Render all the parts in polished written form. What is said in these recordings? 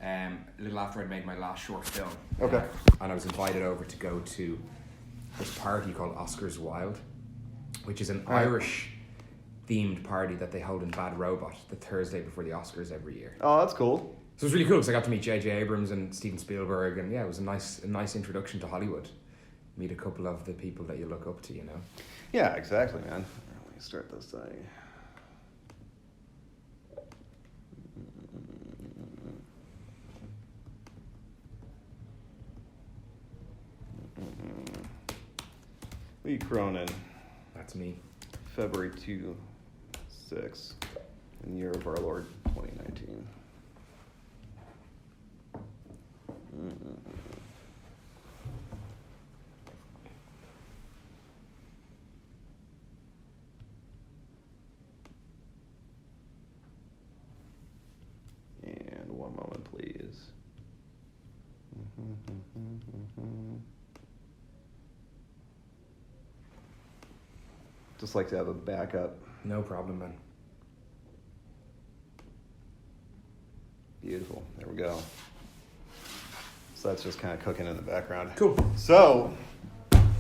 a little after I'd made my last short film. Okay. And I was invited over to go to this party called Oscars Wild, which is an Irish themed party that they hold in Bad Robot the Thursday before the Oscars every year. Oh, that's cool. So it was really cool because I got to meet J.J. Abrams and Steven Spielberg, and yeah, it was a nice introduction to Hollywood. Meet a couple of the people that you look up to, you know. Yeah, exactly, man. Let me start this thing. Lee Cronin. That's me. February 2/6, in the year of our Lord 2019. And one moment, please. Just like to have a backup. No problem, man. Beautiful. There we go. So that's just kind of cooking in the background. Cool. So,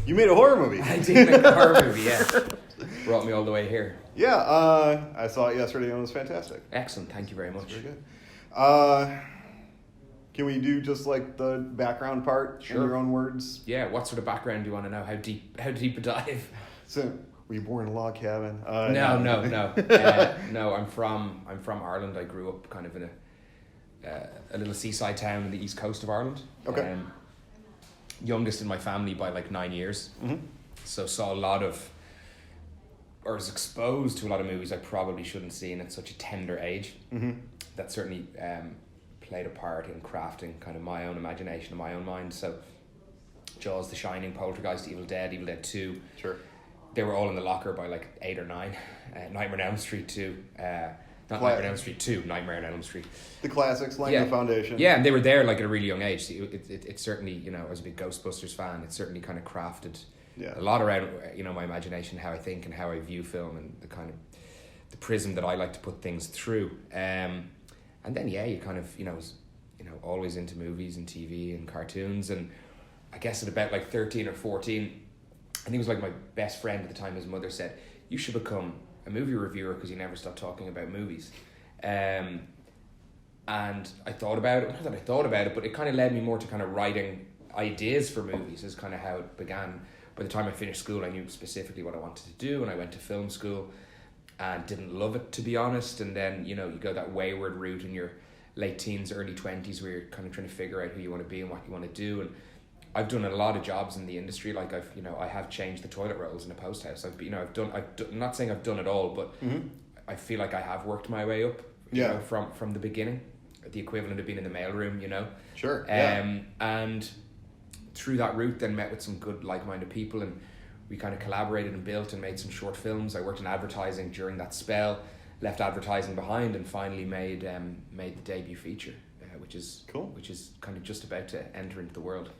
you made a horror movie. I did make a horror movie, yeah. Brought me all the way here. Yeah, I saw it yesterday and it was fantastic. Excellent. Thank you very much. Very good. Can we do just like the background part in your own words? Yeah. What sort of background do you want to know? How deep a dive? So, were you born in a log cabin? No. No, I'm from Ireland. I grew up kind of in a little seaside town in the east coast of Ireland. Okay. Youngest in my family by like 9 years. Mm-hmm. So saw a lot of, or was exposed to a lot of movies I probably shouldn't see at such a tender age. Mm-hmm. That certainly played a part in crafting kind of my own imagination and my own mind. So Jaws, The Shining, Poltergeist, Evil Dead 2. Sure. They were all in the locker by like 8 or 9. Nightmare on Elm Street 2. Nightmare on Elm Street 2, Nightmare on Elm Street. The classics, laying the foundation. Yeah, and they were there like at a really young age. It certainly, you know, I was a big Ghostbusters fan. It certainly kind of crafted a lot around, you know, my imagination, how I think and how I view film and the kind of the prism that I like to put things through. And then, you kind of, you know, was, you know, always into movies and TV and cartoons. And I guess at about like 13 or 14, I think it was like my best friend at the time, his mother said, you should become a movie reviewer because you never stop talking about movies. And I thought about it, not that I thought about it, but it kind of led me more to kind of writing ideas for movies is kind of how it began. By the time I finished school, I knew specifically what I wanted to do, and I went to film school and didn't love it, to be honest. And then, you know, you go that wayward route in your late teens, early 20s where you're kind of trying to figure out who you want to be and what you want to do. And I've done a lot of jobs in the industry. Like I have changed the toilet rolls in a post house. I'm not saying I've done it all, but I feel like I have worked my way up. You know, from the beginning, the equivalent of being in the mailroom. You know. Sure. And through that route, then met with some good like-minded people, and we kind of collaborated and built and made some short films. I worked in advertising during that spell, left advertising behind, and finally made the debut feature, which is cool. Which is kind of just about to enter into the world.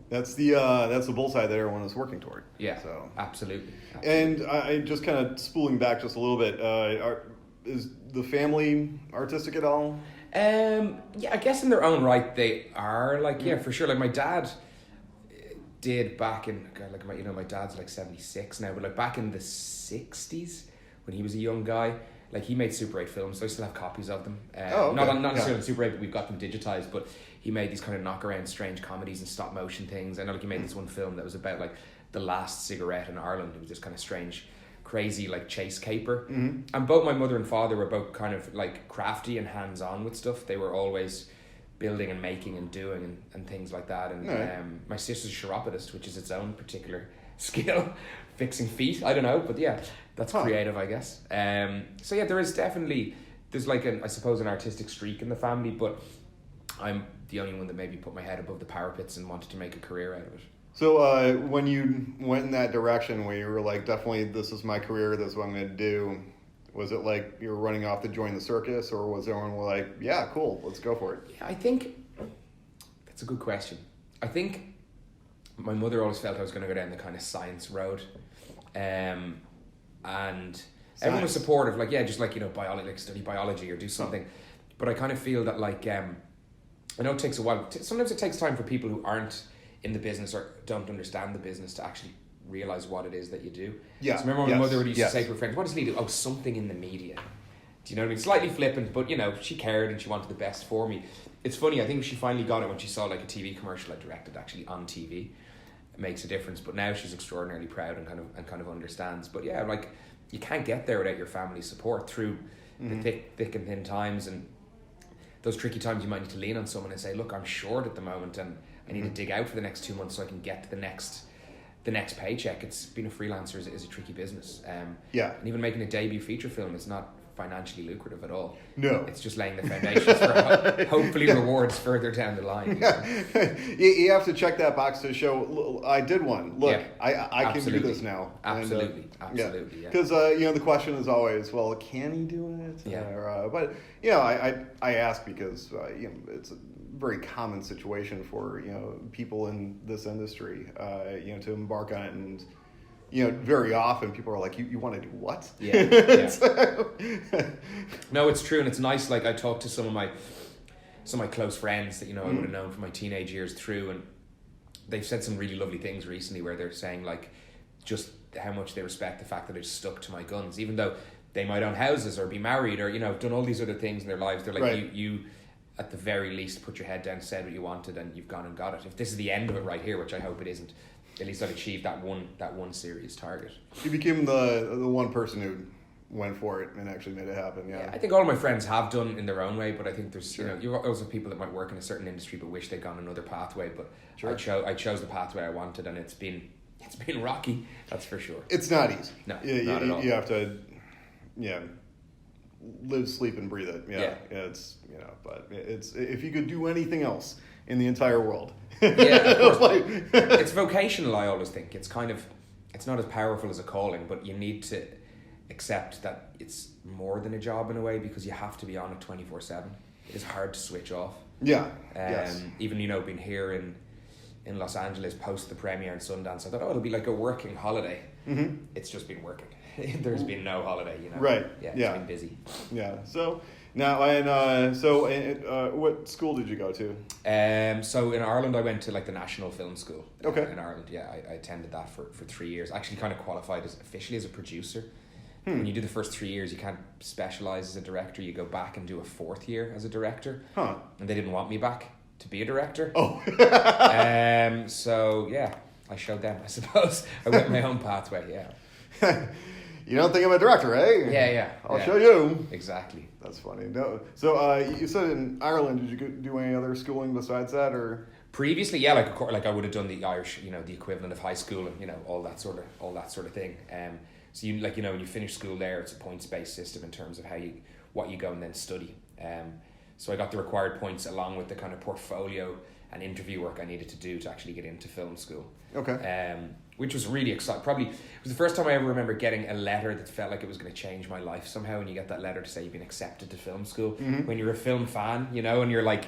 That's the bullseye that everyone is working toward. Yeah, so absolutely. And I just kind of spooling back just a little bit. Is the family artistic at all? Yeah, I guess in their own right they are. Like, yeah, for sure. Like my dad did back in my dad's like 76 now, but like back in the 60s when he was a young guy, like he made Super 8 films. So I still have copies of them. Okay. Not necessarily Super 8, but we've got them digitized. But he made these kind of knock-around strange comedies and stop-motion things. I know, like, he made this one film that was about, like, the last cigarette in Ireland. It was this kind of strange, crazy, like, chase caper. Mm-hmm. And both my mother and father were both kind of, like, crafty and hands-on with stuff. They were always building and making and doing and things like that. And my sister's a chiropodist, which is its own particular skill. Fixing feet, I don't know. But, yeah, that's creative, I guess. So, yeah, there's like I suppose an artistic streak in the family, but I'm the only one that maybe put my head above the parapets and wanted to make a career out of it. So when you went in that direction where you were like, definitely this is my career, this is what I'm going to do, was it like you were running off to join the circus, or was everyone like, yeah, cool, let's go for it? Yeah, I think that's a good question. I think my mother always felt I was going to go down the kind of science road. And everyone was supportive, like, yeah, just like, you know, biology, like study biology or do something. But I kind of feel that like I know it takes a while. Sometimes it takes time for people who aren't in the business or don't understand the business to actually realize what it is that you do. Yeah. So remember my mother used to say to her friends, "What does Lee do?" "Oh, something in the media." Do you know what I mean? Slightly flippant, but she cared and she wanted the best for me. It's funny, I think she finally got it when she saw like a TV commercial I directed actually on TV. It makes a difference, but now she's extraordinarily proud and kind of understands. But yeah, like you can't get there without your family's support through the thick and thin times, and those tricky times you might need to lean on someone and say, "Look, I'm short at the moment and I need to dig out for the next 2 months so I can get to the next paycheck." It's being a freelancer is a tricky business. And even making a debut feature film is not financially lucrative at all. No. It's just laying the foundations for hopefully rewards further down the line. You have to check that box to show, I did one. Look, I can do this now. Absolutely. Because, the question is always, well, can he do it? Yeah. But, I ask because, it's a very common situation for, people in this industry, to embark on it. And, very often people are like, you want to do what? Yeah. No, it's true, and it's nice. Like I talked to some of my close friends that I would have known from my teenage years through, and they've said some really lovely things recently where they're saying like just how much they respect the fact that I stuck to my guns, even though they might own houses or be married or done all these other things in their lives. They're like, you at the very least put your head down, said what you wanted, and you've gone and got it. If this is the end of it right here, which I hope it isn't, at least I've achieved that one serious target. You became the one person who went for it and actually made it happen. Yeah, I think all of my friends have done in their own way, but I think there's you also have people that might work in a certain industry but wish they'd gone another pathway. But I chose the pathway I wanted, and it's been rocky. That's for sure. It's not easy. No, not at all. You have to, live, sleep, and breathe it. It's but it's if you could do anything else in the entire world. Of course. It's vocational, I always think. It's not as powerful as a calling, but you need to accept that it's more than a job in a way, because you have to be on it 24/7. It is hard to switch off. Even being here in Los Angeles post the premiere in Sundance, I thought, it'll be like a working holiday. It's just been working. There's been no holiday, Right. It's been busy. Yeah. So now, what school did you go to? So in Ireland, I went to like the National Film School. Okay. In Ireland, I attended that for 3 years. I actually kind of qualified officially as a producer. When you do the first 3 years, you can't specialize as a director. You go back and do a 4th year as a director. And they didn't want me back to be a director. So I showed them, I suppose. I went my own pathway. You don't think I'm a director, eh? Yeah. I'll show you. Exactly. That's funny. No. So you said in Ireland, did you do any other schooling besides that, or? Previously, like I would have done the Irish, the equivalent of high school, and all that sort of thing. So you when you finish school there, it's a points-based system in terms of what you go and then study. So I got the required points along with the kind of portfolio and interview work I needed to do to actually get into film school. Okay. Which was really exciting. Probably it was the first time I ever remember getting a letter that felt like it was going to change my life somehow. And you get that letter to say you've been accepted to film school. When you're a film fan, and you're like,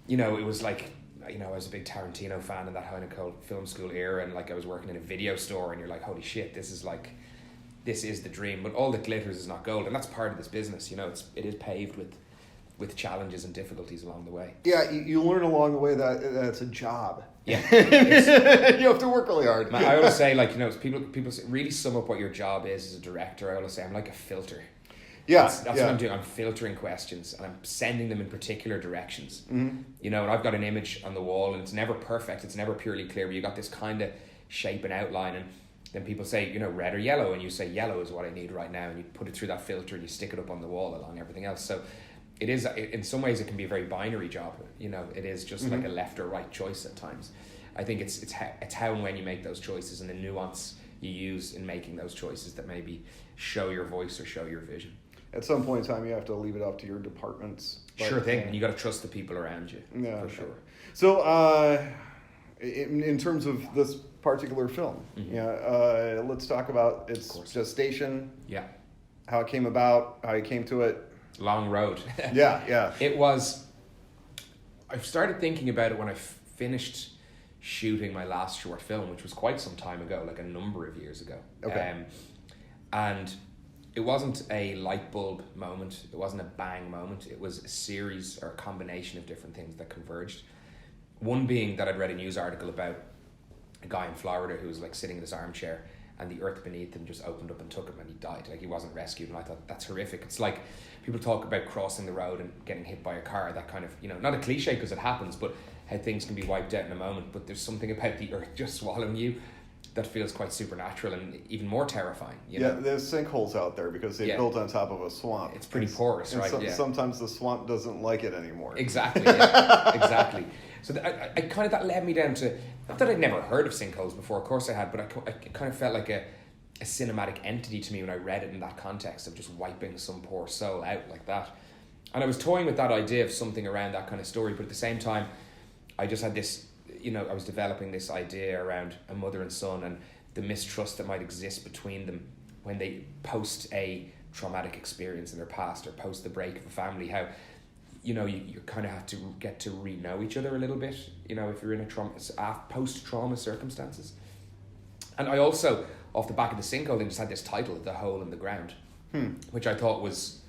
it was like, I was a big Tarantino fan in that kind of film school era, and like I was working in a video store, and you're like, holy shit, this is the dream. But all that glitters is not gold, and that's part of this business. It is paved with challenges and difficulties along the way. Yeah, you learn along the way that it's a job. Yeah, you have to work really hard. I always say, people really sum up what your job is as a director. I always say I'm like a filter. That's what I'm doing. I'm filtering questions and I'm sending them in particular directions. And I've got an image on the wall, and it's never perfect. It's never purely clear. But you got this kind of shape and outline, and then people say, red or yellow, and you say yellow is what I need right now, and you put it through that filter and you stick it up on the wall along everything else. So it is, in some ways, it can be a very binary job. It is just like a left or right choice at times. I think it's how and when you make those choices and the nuance you use in making those choices that maybe show your voice or show your vision. At some point in time, you have to leave it up to your departments. Sure thing, and you got to trust the people around you. Yeah, for sure. So, in terms of this particular film, let's talk about its gestation. Yeah. How it came about, how you came to it. Long road. Yeah. It was. I started thinking about it when I finished shooting my last short film, which was quite some time ago, like a number of years ago. Okay. And it wasn't a light bulb moment. It wasn't a bang moment. It was a series or a combination of different things that converged. One being that I'd read a news article about a guy in Florida who was like sitting in his armchair and the earth beneath him just opened up and took him and he died. Like he wasn't rescued, and I thought that's horrific. It's like people talk about crossing the road and getting hit by a car, that kind of, you know, not a cliche because it happens, but how things can be wiped out in a moment. But there's something about the earth just swallowing you that feels quite supernatural and even more terrifying. You know? There's sinkholes out there because they built on top of a swamp. It's pretty porous, right? Sometimes the swamp doesn't like it anymore. Exactly, yeah. Exactly. So I kind of, that led me down to, not that I'd never heard of sinkholes before, of course I had, but I kind of felt like a cinematic entity to me when I read it in that context of just wiping some poor soul out like that. And I was toying with that idea of something around that kind of story, but at the same time, I just had this, you know, I was developing this idea around a mother and son and the mistrust that might exist between them when they post a traumatic experience in their past or post the break of a family, how, you know, you kind of have to get to re-know each other a little bit, you know, if you're in a post-trauma circumstances. And I also, off the back of the sinkhole thing, just had this title, The Hole in the Ground, which I thought was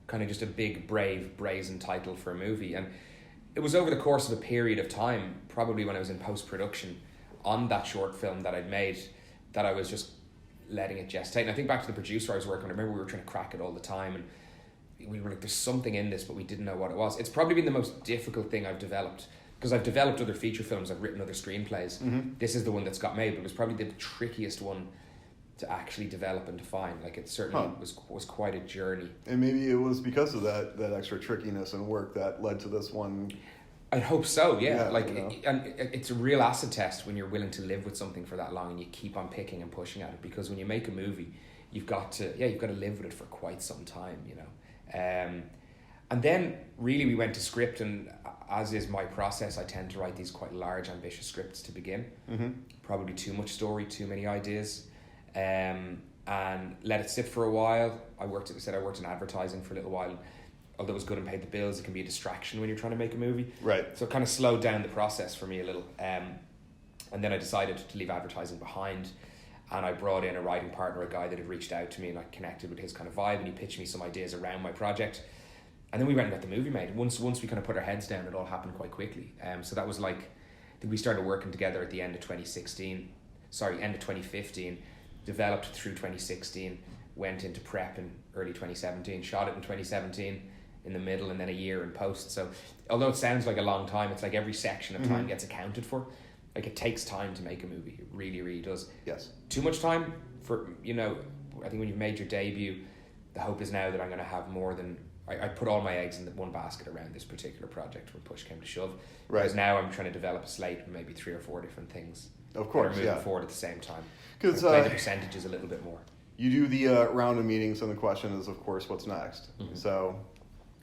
kind of just a big, brave, brazen title for a movie. And it was over the course of a period of time, probably when I was in post-production on that short film that I'd made, that I was just letting it gestate. And I think back to the producer I was working with, I remember we were trying to crack it all the time, and we were like, there's something in this, but we didn't know what it was. It's probably been the most difficult thing I've developed, because I've developed other feature films, I've written other screenplays. This is the one that's got made, but it was probably the trickiest one to actually develop and define. Like, it certainly was quite a journey. And maybe it was because of that extra trickiness and work that led to this one. I'd hope so, yeah. Like, you know. And it's a real acid test when you're willing to live with something for that long and you keep on picking and pushing at it, because when you make a movie, you've got to live with it for quite some time, you know. And then really we went to script, and as is my process, I tend to write these quite large, ambitious scripts to begin. Probably too much story, too many ideas, and let it sit for a while. I worked in advertising for a little while. Although it was good and paid the bills, it can be a distraction when you're trying to make a movie. Right. So it kind of slowed down the process for me a little. And then I decided to leave advertising behind, and I brought in a writing partner, a guy that had reached out to me, and I connected with his kind of vibe, and he pitched me some ideas around my project. And then we went and got the movie made. Once we kind of put our heads down, it all happened quite quickly. So that was like, I think we started working together at the end of 2015, developed through 2016, went into prep in early 2017, shot it in 2017 in the middle, and then a year in post. So although it sounds like a long time, it's like every section of time gets accounted for. Like, it takes time to make a movie. It really, really does. Yes. Too much time for, you know, I think when you've made your debut, the hope is now that I'm going to have more than, I put all my eggs in one basket around this particular project when push came to shove. Right. Whereas now I'm trying to develop a slate with maybe 3 or 4 different things. Of course, that are moving forward at the same time. Because play the percentages a little bit more. You do the round of meetings, and the question is, of course, what's next? So,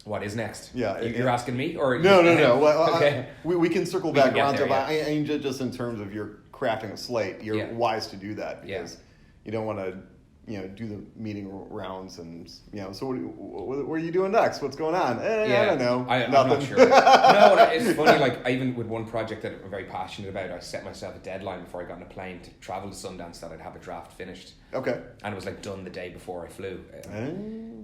what is next? Yeah, you're asking me, or no. Well, okay. We can circle back around to, yeah. I mean, just in terms of your crafting a slate, you're wise to do that, because you don't want to, you know, do the meeting rounds and, you know. So what are you doing next? What's going on? I don't know. I'm not sure. No, it's funny. Like, even with one project that I'm very passionate about, I set myself a deadline before I got on a plane to travel to Sundance that I'd have a draft finished. Okay. And it was like done the day before I flew,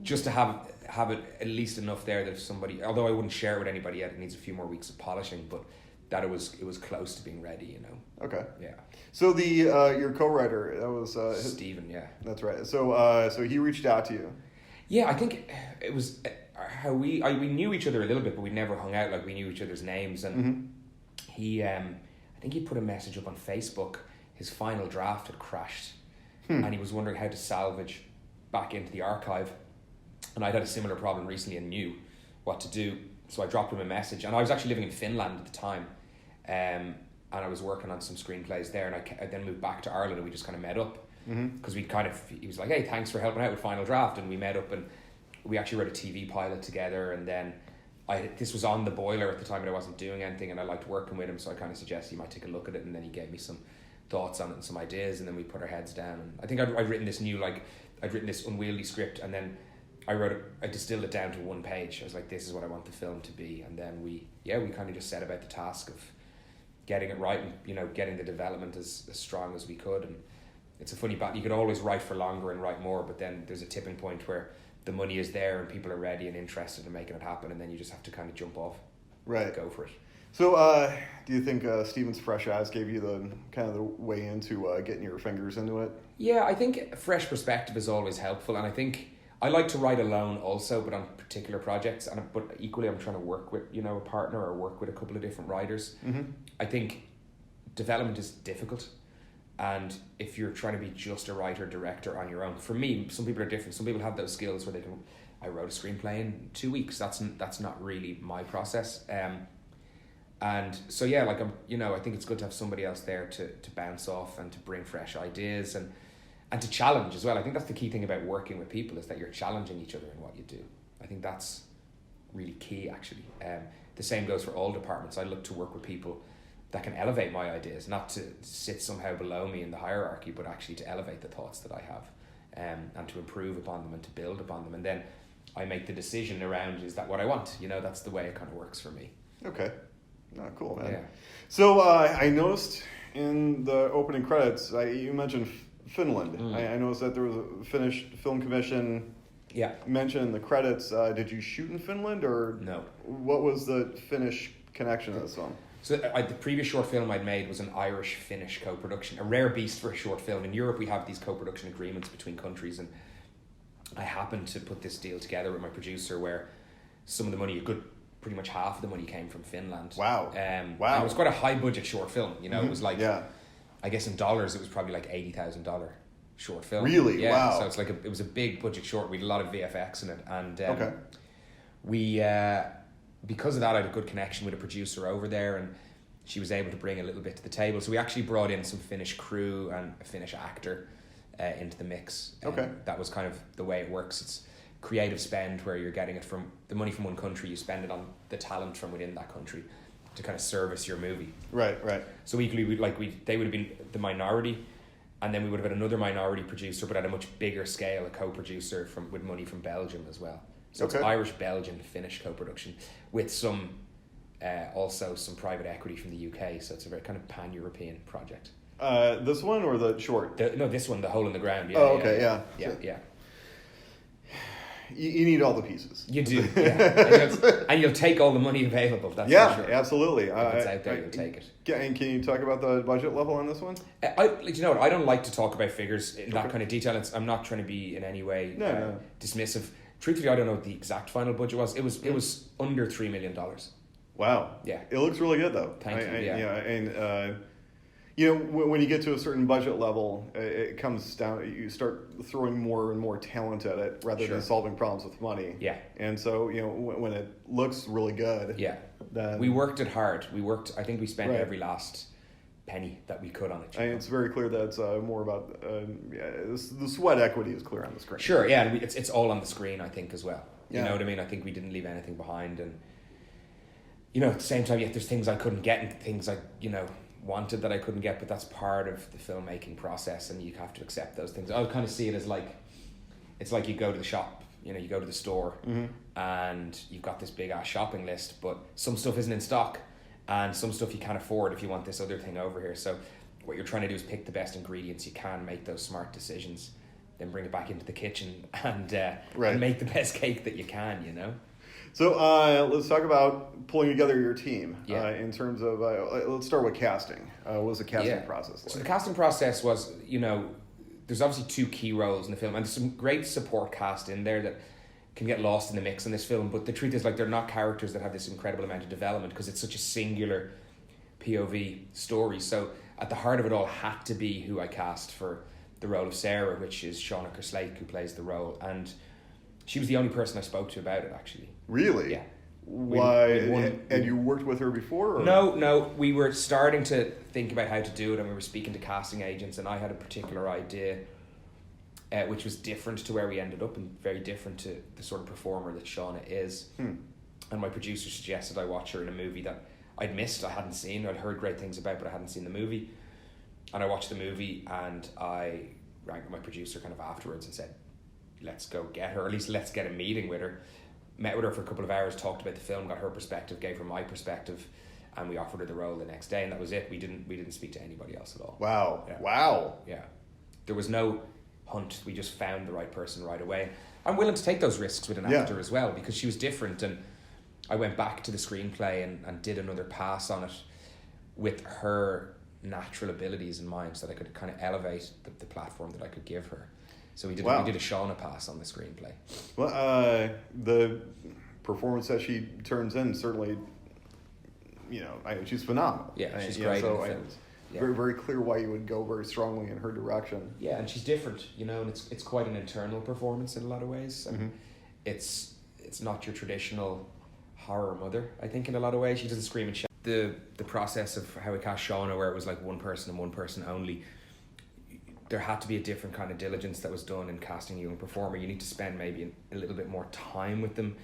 just to have it at least enough there that if somebody, although I wouldn't share it with anybody yet, it needs a few more weeks of polishing, but that it was close to being ready, you know. Okay. Yeah. So the your co-writer, that was Stephen. Yeah. That's right. So he reached out to you. Yeah, I think it was how we knew each other a little bit, but we never hung out. Like, we knew each other's names, and he I think he put a message up on Facebook. His final draft had crashed, and he was wondering how to salvage back into the archive. And I'd had a similar problem recently and knew what to do, so I dropped him a message. And I was actually living in Finland at the time, and I was working on some screenplays there, and I then moved back to Ireland, and we just kind of met up, because he was like, hey, thanks for helping out with Final Draft, and we met up, and we actually wrote a TV pilot together. And then this was on the boiler at the time, and I wasn't doing anything, and I liked working with him, so I kind of suggested he might take a look at it, and then he gave me some thoughts on it and some ideas, and then we put our heads down. And I think I'd written this unwieldy script, and then I distilled it down to one page. I was like, this is what I want the film to be. And then we kind of just set about the task of getting it right, and, you know, getting the development as strong as we could. And it's a funny battle. You could always write for longer and write more, but then there's a tipping point where the money is there and people are ready and interested in making it happen, and then you just have to kind of jump off, go for it. So, do you think Steven's fresh eyes gave you the kind of the way into getting your fingers into it? Yeah, I think a fresh perspective is always helpful, and I think I like to write alone also, but on particular projects. But equally, I'm trying to work with a partner or work with a couple of different writers. Mm-hmm. I think development is difficult, and if you're trying to be just a writer director on your own, for me, some people are different. Some people have those skills where they can. I wrote a screenplay in 2 weeks. That's not really my process. And so yeah, like I think it's good to have somebody else there to bounce off and to bring fresh ideas and to challenge as well. I think that's the key thing about working with people, is that you're challenging each other in what you do. I think that's really key, actually. The same goes for all departments. I look to work with people that can elevate my ideas, not to sit somehow below me in the hierarchy, but actually to elevate the thoughts that I have, and to improve upon them and to build upon them. And then I make the decision around, is that what I want? That's the way it kind of works for me. Okay. Oh, cool, man. Yeah. So I noticed in the opening credits, you mentioned Finland. I noticed that there was a Finnish Film Commission mentioned in the credits. Did you shoot in Finland, or no? What was the Finnish connection to this film? So the previous short film I'd made was an Irish-Finnish co-production, a rare beast for a short film. In Europe, we have these co-production agreements between countries, and I happened to put this deal together with my producer where some of the money, pretty much half of the money, came from Finland. Wow. Wow. And it was quite a high budget short film. It was like, I guess in dollars, it was probably like $80,000 short film. Really? Yeah. Wow. So it's like it was a big budget short. We had a lot of VFX in it, and we because of that, I had a good connection with a producer over there, and she was able to bring a little bit to the table. So we actually brought in some Finnish crew and a Finnish actor into the mix. That was kind of the way it works. It's creative spend, where you're getting it from the money from one country, you spend it on the talent from within that country to kind of service your movie. Right. So equally, they would have been the minority, and then we would have had another minority producer, but at a much bigger scale, a co-producer with money from Belgium as well. So it's Irish, Belgian, Finnish co-production with some also some private equity from the UK. So it's a very kind of pan-European project. This one or the short? This one, The Hole in the Ground. Yeah. You need all the pieces. You do, yeah. and you'll take all the money available. That's for sure. Absolutely. If it's out there, you'll take it. And can you talk about the budget level on this one? I don't like to talk about figures in that kind of detail. I'm not trying to be in any way dismissive. Truthfully, I don't know what the exact final budget was. It was under $3 million. Wow. Yeah. It looks really good, though. Thank you. Yeah. And when you get to a certain budget level, it comes down. You start throwing more and more talent at it rather than solving problems with money. Yeah. And so when it looks really good. Yeah. Then we worked it hard. I think we spent every last penny that we could on it. And it's very clear that it's more about the sweat equity is clear on the screen. Sure. Yeah. And it's all on the screen, I think, as well. You know what I mean? I think we didn't leave anything behind, and at the same time, there's things I couldn't get and things I wanted that I couldn't get, but that's part of the filmmaking process, and you have to accept those things. I kind of see it as it's like you go to the shop, you go to the store, and you've got this big ass shopping list, but some stuff isn't in stock, and some stuff you can't afford if you want this other thing over here. So what you're trying to do is pick the best ingredients you can, make those smart decisions, then bring it back into the kitchen and make the best cake that you can. So let's talk about pulling together your team. In terms of, let's start with casting. What was the casting process like? So the casting process was, there's obviously two key roles in the film, and there's some great support cast in there that can get lost in the mix in this film. But the truth is, they're not characters that have this incredible amount of development because it's such a singular POV story. So at the heart of it all had to be who I cast for the role of Sarah, which is Shauna Kerslake, who plays the role, and she was the only person I spoke to about it, actually. Really? Yeah. Why? And you worked with her before? Or? No. We were starting to think about how to do it, and we were speaking to casting agents, and I had a particular idea, which was different to where we ended up, and very different to the sort of performer that Shauna is. And my producer suggested I watch her in a movie that I'd missed, I hadn't seen, I'd heard great things about, but I hadn't seen the movie. And I watched the movie, and I rang my producer kind of afterwards and said, let's go get her, or at least let's get a meeting with her. Met with her for a couple of hours, talked about the film, got her perspective, gave her my perspective, and we offered her the role the next day, and that was it. We didn't speak to anybody else at all. Wow. Yeah. Wow. Yeah. There was no hunt. We just found the right person right away. I'm willing to take those risks with an actor as well, because she was different, and I went back to the screenplay and did another pass on it with her natural abilities in mind, so that I could kind of elevate the platform that I could give her. So we did a Shauna pass on the screenplay. Well, the performance that she turns in certainly, she's phenomenal. Yeah, she's great. So it's very, very clear why you would go very strongly in her direction. Yeah, and she's different, and it's quite an internal performance in a lot of ways. And it's not your traditional horror mother, I think, in a lot of ways. She doesn't scream and shout. The process of how we cast Shauna, where it was like one person and one person only, there had to be a different kind of diligence that was done in casting a young performer. You need to spend maybe a little bit more time with them.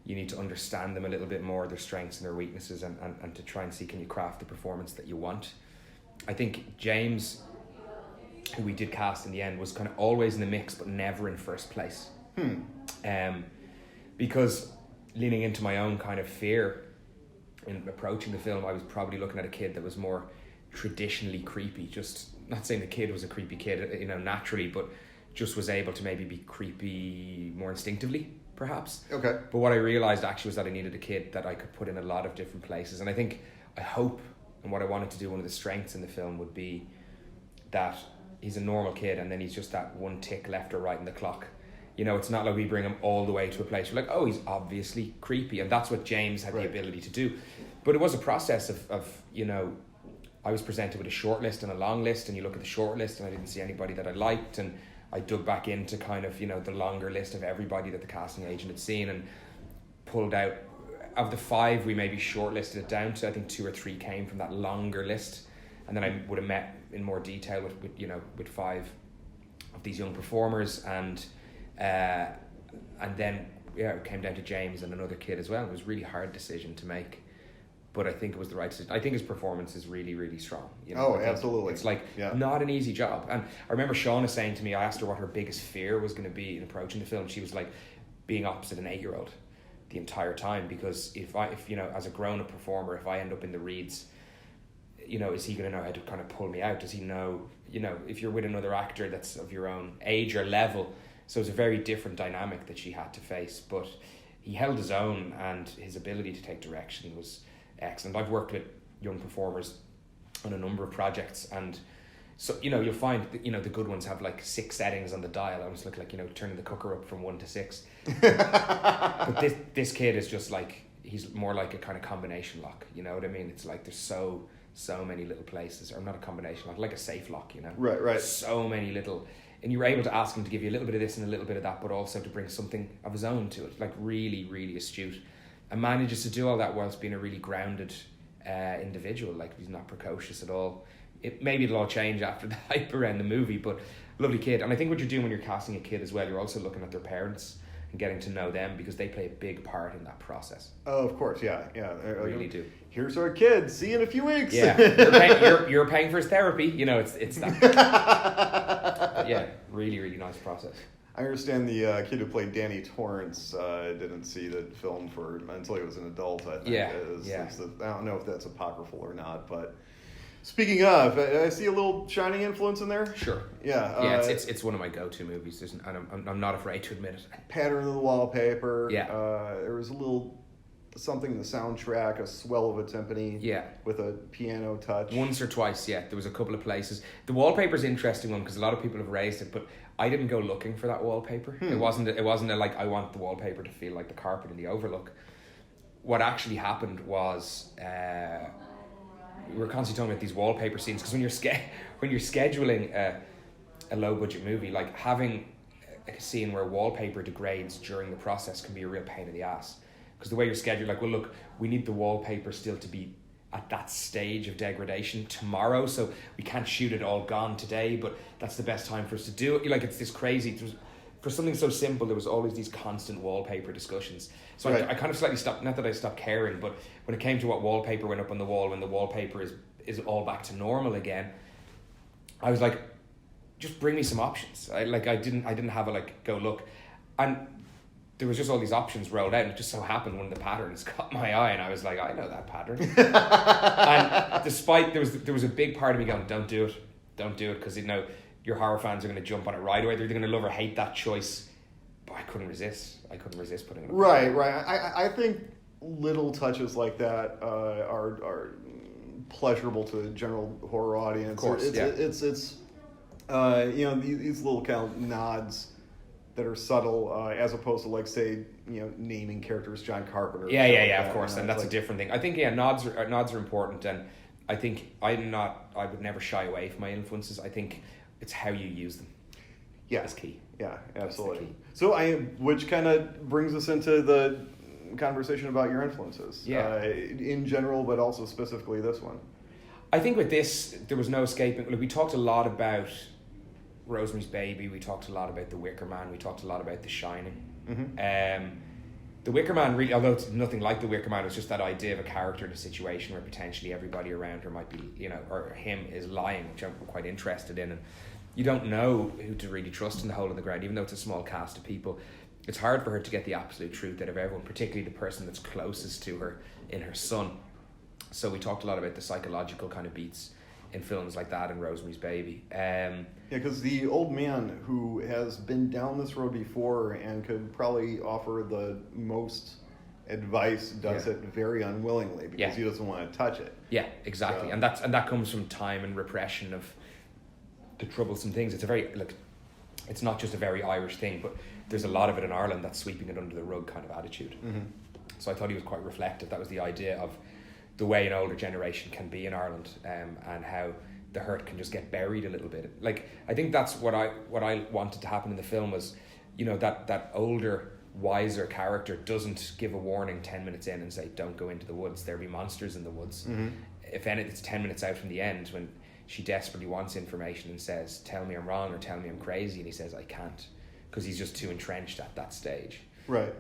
You need to understand them a little bit more, their strengths and their weaknesses, and to try and see, can you craft the performance that you want. I think James, who we did cast in the end, was kind of always in the mix but never in first place. Because leaning into my own kind of fear in approaching the film, I was probably looking at a kid that was more traditionally creepy. Just not saying the kid was a creepy kid, naturally, but just was able to maybe be creepy more instinctively, perhaps. Okay. But what I realized actually was that I needed a kid that I could put in a lot of different places. And I hope, and what I wanted to do, one of the strengths in the film would be that he's a normal kid and then he's just that one tick left or right in the clock. It's not like we bring him all the way to a place where like, oh, he's obviously creepy. And that's what James had the ability to do. But it was a process of I was presented with a short list and a long list, and you look at the short list and I didn't see anybody that I liked, and I dug back into kind of, the longer list of everybody that the casting agent had seen and pulled out. Of the 5, we maybe shortlisted it down to, I think 2 or 3 came from that longer list. And then I would have met in more detail with 5 of these young performers, and then it came down to James and another kid as well. It was a really hard decision to make, but I think it was the right decision. I think his performance is really, really strong. Absolutely. It's not an easy job. And I remember Shauna saying to me, I asked her what her biggest fear was going to be in approaching the film. She was like, being opposite an 8-year-old the entire time, because if as a grown-up performer, if I end up in the reads, is he going to know how to kind of pull me out? Does he know, if you're with another actor that's of your own age or level? So it's a very different dynamic that she had to face, but he held his own, and his ability to take direction was excellent. I've worked with young performers on a number of projects, and so you'll find that, the good ones have like 6 settings on the dial. I almost look like turning the cooker up from 1 to 6. But this kid is just like, he's more like a kind of combination lock. You know what I mean? It's like there's so many little places, or not a combination lock, like a safe lock. Right. So many little, and you were able to ask him to give you a little bit of this and a little bit of that, but also to bring something of his own to it. Like really, really astute, and manages to do all that whilst being a really grounded individual. Like he's not precocious at all. Maybe it'll all change after the hype around the movie, but lovely kid. And I think what you're doing when you're casting a kid as well, you're also looking at their parents and getting to know them, because they play a big part in that process. Oh, of course, yeah. They really do. Here's our kid. See you in a few weeks. Yeah, you're paying for his therapy. It's that. But yeah, really, really nice process. I understand the kid who played Danny Torrance didn't see the film until he was an adult. I think. I don't know if that's apocryphal or not, but. Speaking of, I see a little Shining influence in there. Sure. Yeah. It's one of my go-to movies, and I'm not afraid to admit it. Pattern of the wallpaper. Yeah. There was a little something in the soundtrack, a swell of a timpani. Yeah. With a piano touch. Once or twice, yeah. There was a couple of places. The wallpaper's an interesting one, because a lot of people have raised it, but I didn't go looking for that wallpaper. It wasn't like, I want the wallpaper to feel like the carpet in the Overlook. What actually happened was... we were constantly talking about these wallpaper scenes, because when you're scheduling a low budget movie, like having a scene where wallpaper degrades during the process can be a real pain in the ass, because the way you're scheduled, like, well, look, we need the wallpaper still to be at that stage of degradation tomorrow, so we can't shoot it all gone today, but that's the best time for us to do it. Like, it's this crazy. For something so simple, there was always these constant wallpaper discussions. So right. I kind of slightly stopped, not that I stopped caring, but when it came to what wallpaper went up on the wall, when the wallpaper is all back to normal again, I was like, just bring me some options. I didn't have a go look. And there was just all these options rolled out, and it just so happened one of the patterns caught my eye, and I was like, I know that pattern. And despite there was a big part of me going, don't do it, because your horror fans are going to jump on it right away. They're either going to love or hate that choice. But I couldn't resist putting it up. Right. I think little touches like that are pleasurable to the general horror audience. Of course, it's these little kind of nods that are subtle, as opposed to, like, say, naming characters John Carpenter. Of course, and that's a different thing. I think nods are important, and I think I would never shy away from my influences. I think it's how you use them. Yeah, that's key. Yeah, absolutely. So which kind of brings us into the conversation about your influences. Yeah. In general, but also specifically this one. I think with this, there was no escaping. Look, we talked a lot about Rosemary's Baby. We talked a lot about The Wicker Man. We talked a lot about The Shining. Mm-hmm. The Wicker Man, really, although it's nothing like The Wicker Man, it was just that idea of a character in a situation where potentially everybody around her might be, or him is lying, which I'm quite interested in. And you don't know who to really trust in the hole in the ground, even though it's a small cast of people. It's hard for her to get the absolute truth out of everyone, particularly the person that's closest to her in her son. So we talked a lot about the psychological kind of beats in films like that and Rosemary's Baby. Because the old man who has been down this road before and could probably offer the most advice does it very unwillingly because he doesn't want to touch it. Yeah, exactly. And that comes from time and repression of the troublesome things. It's not just a very Irish thing, but there's a lot of it in Ireland, that's sweeping it under the rug kind of attitude. Mm-hmm. So I thought he was quite reflective. That was the idea of the way an older generation can be in Ireland, and how the hurt can just get buried a little bit. Like, I think that's what I wanted to happen in the film was, that older, wiser character doesn't give a warning 10 minutes in and say, don't go into the woods, there'll be monsters in the woods. Mm-hmm. If anything, it's 10 minutes out from the end when she desperately wants information and says, tell me I'm wrong or tell me I'm crazy, and he says, I can't, because he's just too entrenched at that stage. Right.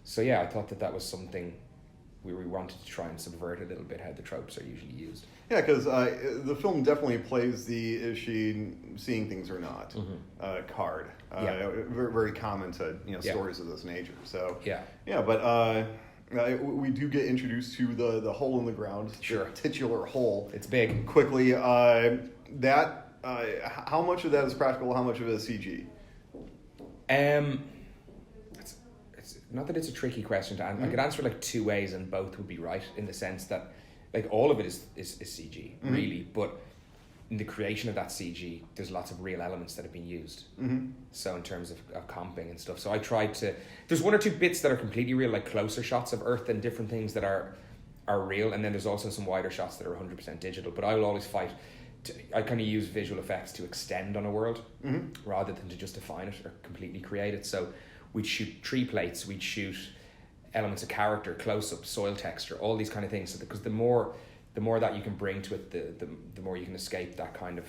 So yeah, I thought that was something we wanted to try and subvert a little bit how the tropes are usually used. Yeah, because the film definitely plays the is she seeing things or not card. Very, very common to stories of this nature. So but we do get introduced to the hole in the ground, the titular hole. It's big. Quickly, how much of that is practical? How much of it is CG? It's not that it's a tricky question to answer. I could answer like two ways, and both would be right in the sense that, like, all of it is CG, really, but in the creation of that CG, there's lots of real elements that have been used. Mm-hmm. So in terms of comping and stuff, so I tried to. There's one or two bits that are completely real, like closer shots of Earth and different things that are real, and then there's also some wider shots that are 100% digital. But I will always fight. I kind of use visual effects to extend on a world rather than to just define it or completely create it. So we'd shoot tree plates, we'd shoot elements of character, close-up, soil texture, all these kind of things. So because the more that you can bring to it, the more you can escape that kind of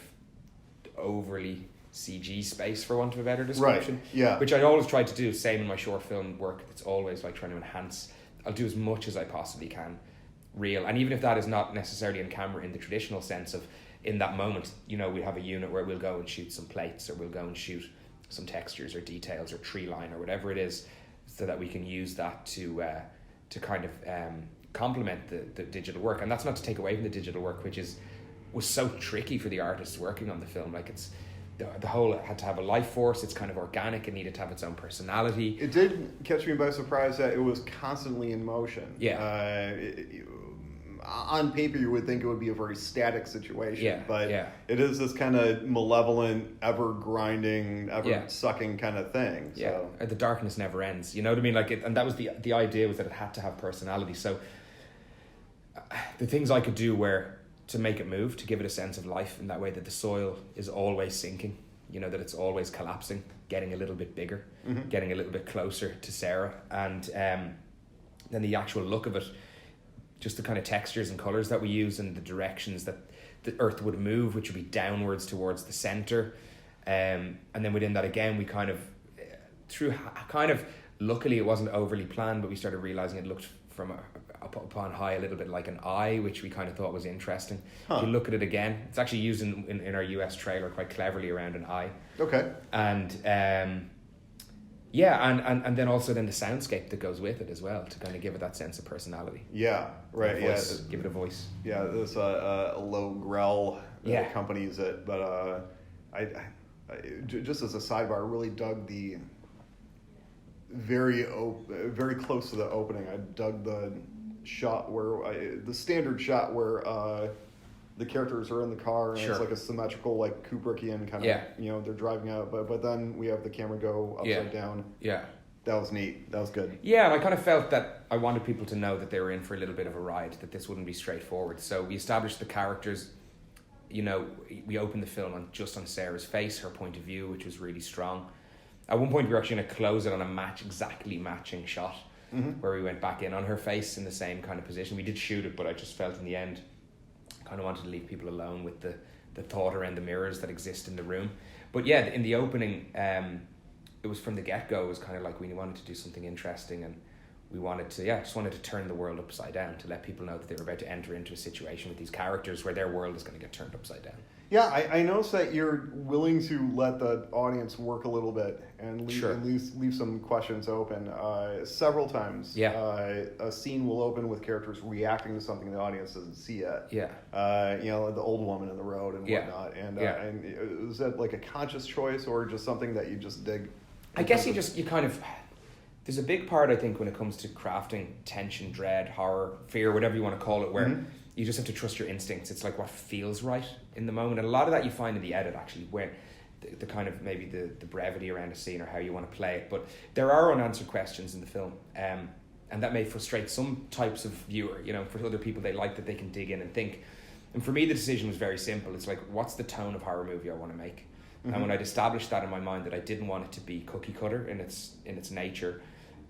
overly CG space, for want of a better description. Right. Yeah. Which I always try to do. Same in my short film work. It's always like trying to enhance. I'll do as much as I possibly can real, and even if that is not necessarily in camera in the traditional sense of in that moment, we have a unit where we'll go and shoot some plates, or we'll go and shoot some textures or details or tree line or whatever it is, so that we can use that to kind of complement the digital work. And that's not to take away from the digital work, which was so tricky for the artists working on the film. Like, it's the whole, it had to have a life force. It's kind of organic. It needed to have its own personality. It did catch me by surprise that it was constantly in motion. Yeah. On paper, you would think it would be a very static situation, but it is this kind of malevolent, ever-grinding, ever-sucking kind of thing. So. Yeah, the darkness never ends. You know what I mean? Like, and that was the idea, was that it had to have personality. So the things I could do were to make it move, to give it a sense of life in that way, that the soil is always sinking, that it's always collapsing, getting a little bit bigger, getting a little bit closer to Sarah, and then the actual look of it, just the kind of textures and colours that we use and the directions that the earth would move, which would be downwards towards the centre. And then within that again, we kind of, luckily it wasn't overly planned, but we started realising it looked from up upon high a little bit like an eye, which we kind of thought was interesting. If you look at it again, it's actually used in our US trailer quite cleverly around an eye. Okay. And and then also the soundscape that goes with it as well, to kind of give it that sense of personality. Yeah, right. Give it a voice. Yeah, this low growl accompanies it, but just as a sidebar, I really dug the very close to the opening. I dug the shot the standard shot where the characters are in the car and it's like a symmetrical, like Kubrickian kind of, they're driving out, but then we have the camera go upside down. Yeah. That was neat. That was good. Yeah, and I kind of felt that I wanted people to know that they were in for a little bit of a ride, that this wouldn't be straightforward. So we established the characters. We opened the film on Sarah's face, her point of view, which was really strong. At one point, we were actually going to close it on a exactly matching shot, where we went back in on her face in the same kind of position. We did shoot it, but I just felt in the end, I kind of wanted to leave people alone with the thought around the mirrors that exist in the room. But yeah, in the opening, it was from the get-go, it was kind of like we wanted to do something interesting, and we wanted to, just wanted to turn the world upside down, to let people know that they were about to enter into a situation with these characters where their world is going to get turned upside down. Yeah, I noticed that you're willing to let the audience work a little bit and leave some questions open. Several times, a scene will open with characters reacting to something the audience doesn't see yet. Yeah. The old woman in the road and whatnot. And is that like a conscious choice or just something that you just dig? I guess there's a big part, I think, when it comes to crafting tension, dread, horror, fear, whatever you want to call it, where you just have to trust your instincts. It's like what feels right in the moment. And a lot of that you find in the edit, actually, where the kind of maybe the brevity around a scene or how you want to play it. But there are unanswered questions in the film. And that may frustrate some types of viewer. For other people, they like that they can dig in and think. And for me, the decision was very simple. It's like, what's the tone of horror movie I want to make? And when I'd established that in my mind, that I didn't want it to be cookie cutter in its nature,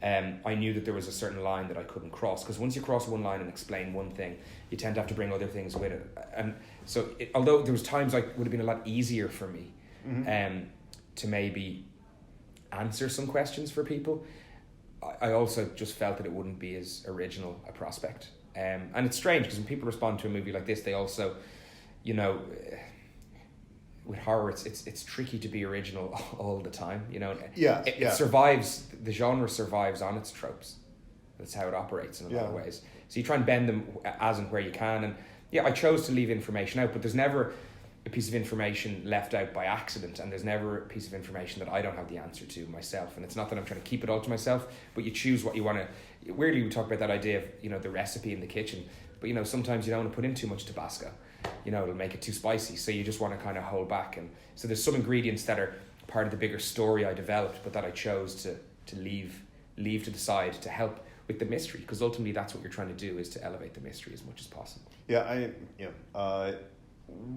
I knew that there was a certain line that I couldn't cross, because once you cross one line and explain one thing, you tend to have to bring other things with it. And so although there was times it would have been a lot easier for me to maybe answer some questions for people, I also just felt that it wouldn't be as original a prospect. And it's strange, because when people respond to a movie like this, they also, with horror, it's tricky to be original all the time, It survives. The genre survives on its tropes. That's how it operates in a lot of ways. So you try and bend them as and where you can. And I chose to leave information out, but there's never a piece of information left out by accident, and there's never a piece of information that I don't have the answer to myself. And it's not that I'm trying to keep it all to myself, but you choose what you want to. Weirdly, we talk about that idea of the recipe in the kitchen, but sometimes you don't want to put in too much Tabasco. It'll make it too spicy, so you just want to kind of hold back. And so there's some ingredients that are part of the bigger story I developed, but that I chose to leave to the side to help with the mystery, because ultimately that's what you're trying to do, is to elevate the mystery as much as possible.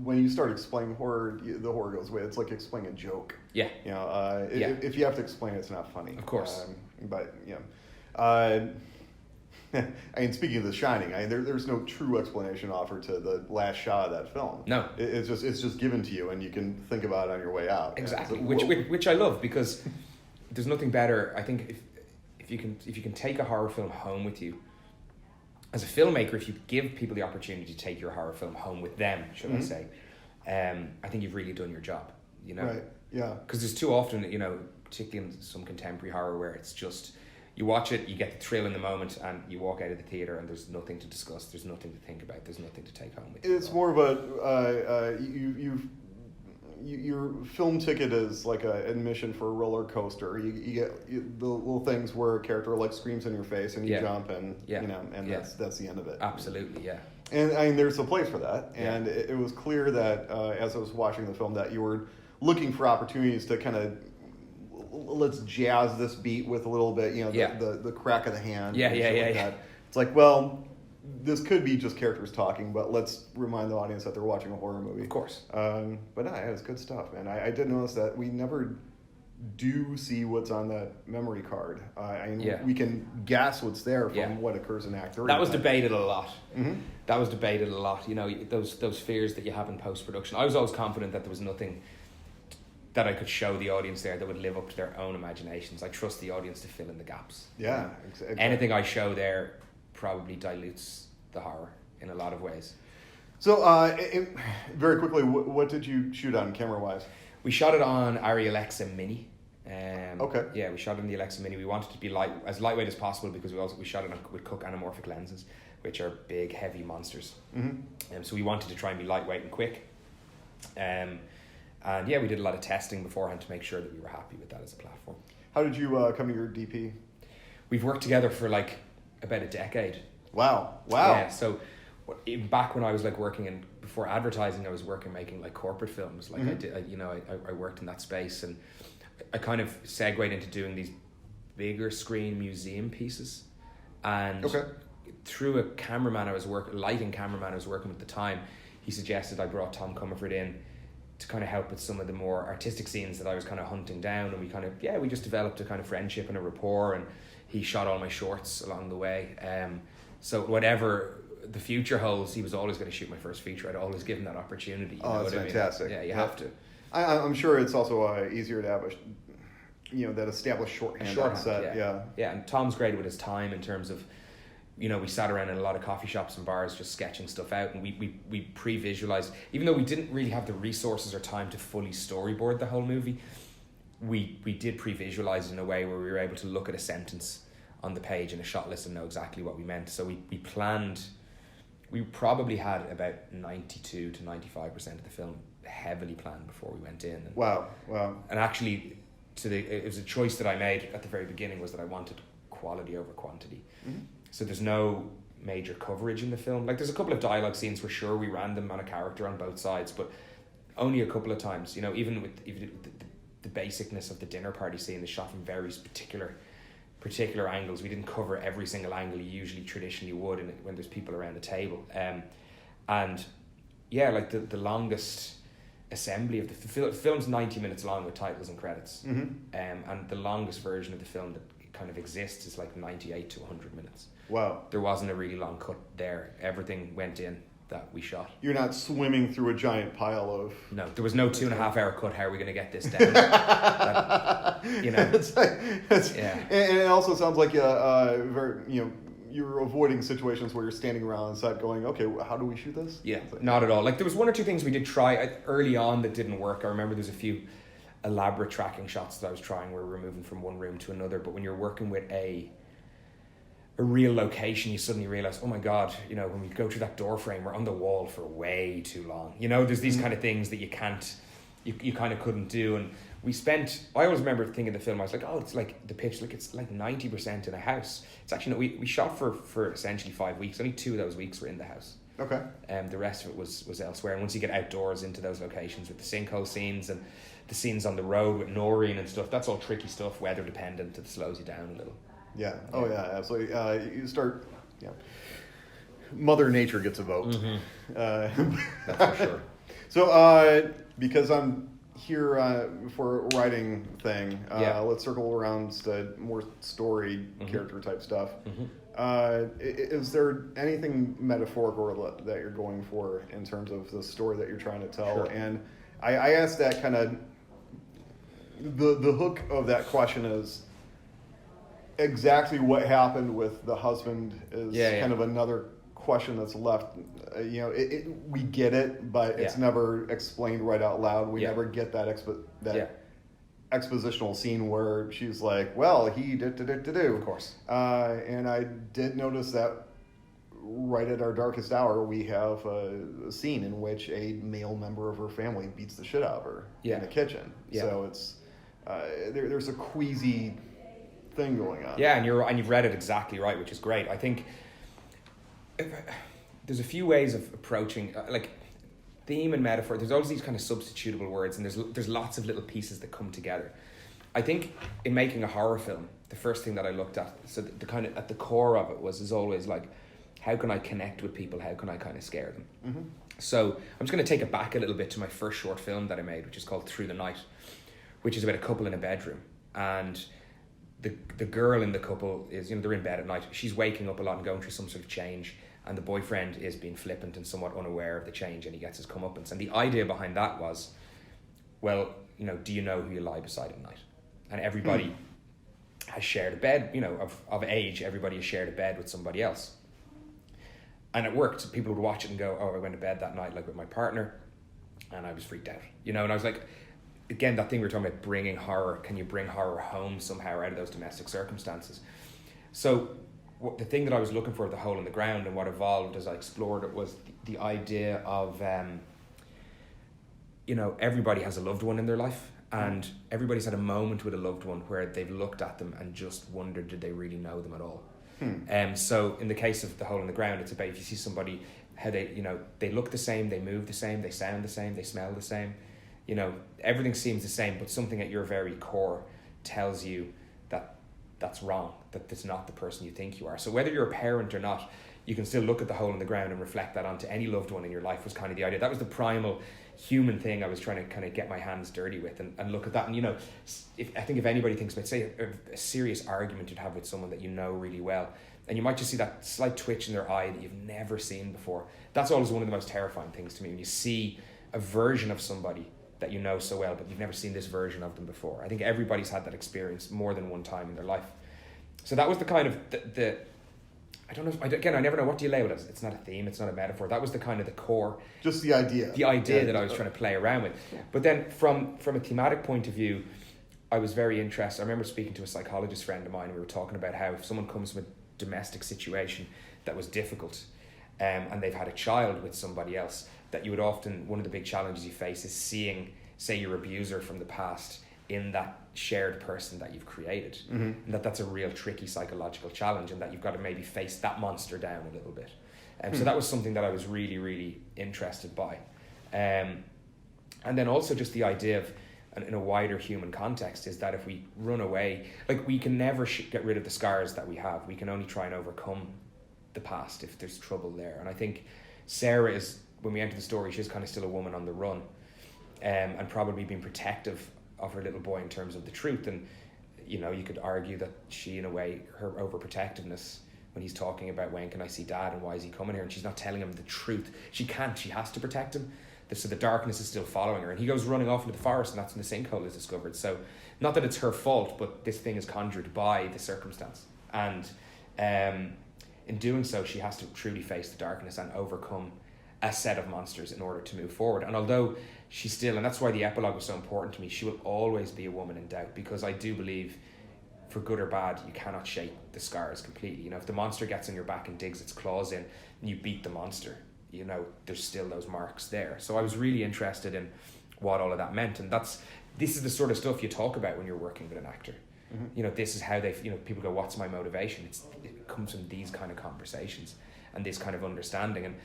When you start explaining horror, the horror goes away. It's like explaining a joke. If you have to explain it, it's not funny. Of course. Speaking of The Shining, there's no true explanation offered to the last shot of that film. No, it's just given to you, and you can think about it on your way out. Exactly, which I love, because there's nothing better. I think if you can take a horror film home with you, as a filmmaker, if you give people the opportunity to take your horror film home with them, should I say, I think you've really done your job. Right? Yeah. Because there's too often, particularly in some contemporary horror, where it's just, you watch it, you get the thrill in the moment, and you walk out of the theater, and there's nothing to discuss, there's nothing to think about, there's nothing to take home with you. It's more of a your film ticket is like an admission for a roller coaster. You get the little things where a character like screams in your face and you jump, and that's the end of it. Absolutely, yeah. And there's a place for that, and it was clear that as I was watching the film that you were looking for opportunities to kind of, let's jazz this beat with a little bit, the crack of the hand. That. It's like, well, this could be just characters talking, but let's remind the audience that they're watching a horror movie. Of course. But no, it's good stuff, man. I did notice that we never do see what's on that memory card. We can guess what's there from what occurs in Act 3. That was debated a lot. That was debated a lot. Those fears that you have in post-production. I was always confident that there was nothing that I could show the audience there that would live up to their own imaginations. I trust the audience to fill in the gaps. Yeah, exactly. Anything I show there probably dilutes the horror in a lot of ways. So, very quickly, what did you shoot on camera-wise? We shot it on our Alexa Mini. Okay. Yeah, we shot it on the Alexa Mini. We wanted it to be as lightweight as possible, because we shot it with Cook anamorphic lenses, which are big, heavy monsters. So we wanted to try and be lightweight and quick. And yeah, we did a lot of testing beforehand to make sure that we were happy with that as a platform. How did you come to your DP? We've worked together for like about a decade. Wow. Yeah, so even back when I was like working in, before advertising, I was working making like corporate films. Like I worked in that space, and I kind of segued into doing these bigger screen museum pieces. And through a lighting cameraman I was working with at the time, he suggested I brought Tom Comerford in to kind of help with some of the more artistic scenes that I was kind of hunting down, and we just developed a kind of friendship and a rapport, and he shot all my shorts along the way. So whatever the future holds, he was always going to shoot my first feature. I'd always give him that opportunity. That's fantastic. Yeah, you have to. I'm sure it's also easier to have that established shorthand on set. Yeah, and Tom's great with his time in terms of, we sat around in a lot of coffee shops and bars just sketching stuff out, and we pre-visualized, even though we didn't really have the resources or time to fully storyboard the whole movie, we did pre-visualize in a way where we were able to look at a sentence on the page in a shot list and know exactly what we meant. So we planned, we probably had about 92 to 95% of the film heavily planned before we went in. And, wow. And actually, it was a choice that I made at the very beginning, was that I wanted quality over quantity. Mm-hmm. So there's no major coverage in the film. Like, there's a couple of dialogue scenes for sure, we ran them on a character on both sides, but only a couple of times. Even with the basicness of the dinner party scene is shot from very particular angles. We didn't cover every single angle you usually traditionally would when there's people around the table. And yeah, like the longest assembly of the film's 90 minutes long with titles and credits. Mm-hmm. And the longest version of the film that kind of exists is like 98 to 100 minutes. Wow. There wasn't a really long cut there. Everything went in that we shot. You're not swimming through a giant pile of... No, there was no 2.5 hour cut. How are we going to get this down? And it also sounds like you're avoiding situations where you're standing around on set going, okay, how do we shoot this? Yeah, not at all. Like, there was one or two things we did try early on that didn't work. I remember there's a few elaborate tracking shots that I was trying where we were moving from one room to another, but when you're working with a real location, you suddenly realize, oh my God, when we go through that door frame, we're on the wall for way too long. There's these kind of things that you kind of couldn't do. And I always remember thinking the film, I was like, oh, it's like the pitch, like it's like 90% in a house. It's actually, we shot for essentially 5 weeks. Only 2 of those weeks were in the house. Okay. The rest of it was elsewhere. And once you get outdoors into those locations with the sinkhole scenes and the scenes on the road with Noreen and stuff, that's all tricky stuff, weather dependent. It slows you down a little. Yeah. Oh yeah, absolutely. You start. Yeah. Mother Nature gets a vote. Mm-hmm. That's for sure. So, because I'm here for a writing thing, let's circle around to more story character type stuff. Mm-hmm. Is there anything metaphorical that you're going for in terms of the story that you're trying to tell? Sure. And I asked that kind of. The hook of that question is exactly what happened with the husband is kind of another question that's left. We get it, but it's never explained right out loud. We never get that expositional scene where she's like, well, he did. Of course. And I did notice that right at our darkest hour, we have a scene in which a male member of her family beats the shit out of her in the kitchen. Yeah. So it's there's a queasy thing going on. Yeah, and you've read it exactly right, which is great. I think there's a few ways of approaching like theme and metaphor. There's always these kind of substitutable words, and there's lots of little pieces that come together. I think in making a horror film, the first thing that I looked at, so the kind of at the core of it is always like, how can I connect with people? How can I kind of scare them? Mm-hmm. So I'm just going to take it back a little bit to my first short film that I made, which is called Through the Night, which is about a couple in a bedroom, and the girl in the couple is, they're in bed at night. She's waking up a lot and going through some sort of change, and the boyfriend is being flippant and somewhat unaware of the change, and he gets his comeuppance. And the idea behind that was, well, do you know who you lie beside at night? And everybody has shared a bed, of age, everybody has shared a bed with somebody else. And it worked. People would watch it and go, oh, I went to bed that night, like with my partner, and I was freaked out, and I was like, again, that thing we were talking about, bringing horror. Can you bring horror home somehow out of those domestic circumstances? So the thing that I was looking for, the hole in the ground, and what evolved as I explored it, was the idea of, you know, everybody has a loved one in their life, and everybody's had a moment with a loved one where they've looked at them and just wondered, did they really know them at all? So in the case of The Hole in the Ground, it's about if you see somebody, how they, you know, they look the same, they move the same, they sound the same, they smell the same, you know, everything seems the same, but something at your very core tells you that that's wrong, that it's not the person you think you are. So whether you're a parent or not, you can still look at The Hole in the Ground and reflect that onto any loved one in your life was kind of the idea. That was the primal human thing I was trying to kind of get my hands dirty with and look at that. And, you know, I think if anybody thinks about, say, a serious argument you'd have with someone that you know really well, and you might just see that slight twitch in their eye that you've never seen before. That's always one of the most terrifying things to me, when you see a version of somebody that you know so well, but you've never seen this version of them before. I think everybody's had that experience more than one time in their life. So that was the kind of the I don't know. Again, I never know, what do you label it as? It's not a theme. It's not a metaphor. That was the kind of the core. Just the idea. The idea that I was trying to play around with. But then from a thematic point of view, I was very interested. I remember speaking to a psychologist friend of mine, and we were talking about how if someone comes from a domestic situation that was difficult, and they've had a child with somebody else, that you would often, one of the big challenges you face is seeing, say, your abuser from the past in that shared person that you've created, and that's a real tricky psychological challenge, and that you've got to maybe face that monster down a little bit. So that was something that I was really, really interested by. And then also just the idea of, in a wider human context, is that if we run away, like, we can never get rid of the scars that we have. We can only try and overcome the past if there's trouble there. And I think Sarah is, when we enter the story, she's kind of still a woman on the run, and probably being protective of her little boy in terms of the truth. And, you know, you could argue that she, in a way, her overprotectiveness, when he's talking about when can I see dad and why is he coming here, and she's not telling him the truth. She can't, she has to protect him. So the darkness is still following her, and he goes running off into the forest, and that's when the sinkhole is discovered. So not that it's her fault, but this thing is conjured by the circumstance. And in doing so, she has to truly face the darkness and overcome a set of monsters in order to move forward. And although she's still, and that's why the epilogue was so important to me, she will always be a woman in doubt, because I do believe, for good or bad, you cannot shake the scars completely. You know, if the monster gets on your back and digs its claws in, and you beat the monster, you know, there's still those marks there. So I was really interested in what all of that meant, and this is the sort of stuff you talk about when you're working with an actor. You know, this is how they, you know, people go, what's my motivation? It comes from these kind of conversations and this kind of understanding. And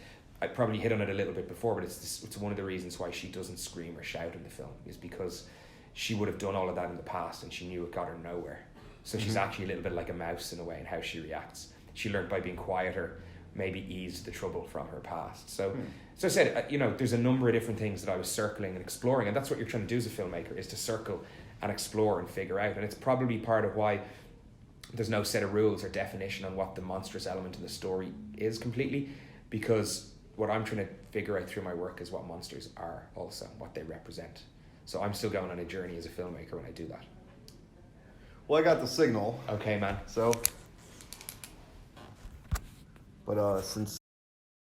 I probably hit on it a little bit before, but it's one of the reasons why she doesn't scream or shout in the film, is because she would have done all of that in the past and she knew it got her nowhere. So she's actually a little bit like a mouse in a way in how she reacts. She learned by being quieter, maybe eased the trouble from her past. So I said, you know, there's a number of different things that I was circling and exploring, and that's what you're trying to do as a filmmaker, is to circle and explore and figure out. And it's probably part of why there's no set of rules or definition on what the monstrous element in the story is completely, because what I'm trying to figure out through my work is what monsters are also, what they represent. So I'm still going on a journey as a filmmaker when I do that. Well, I got the signal. Okay, man. So, but since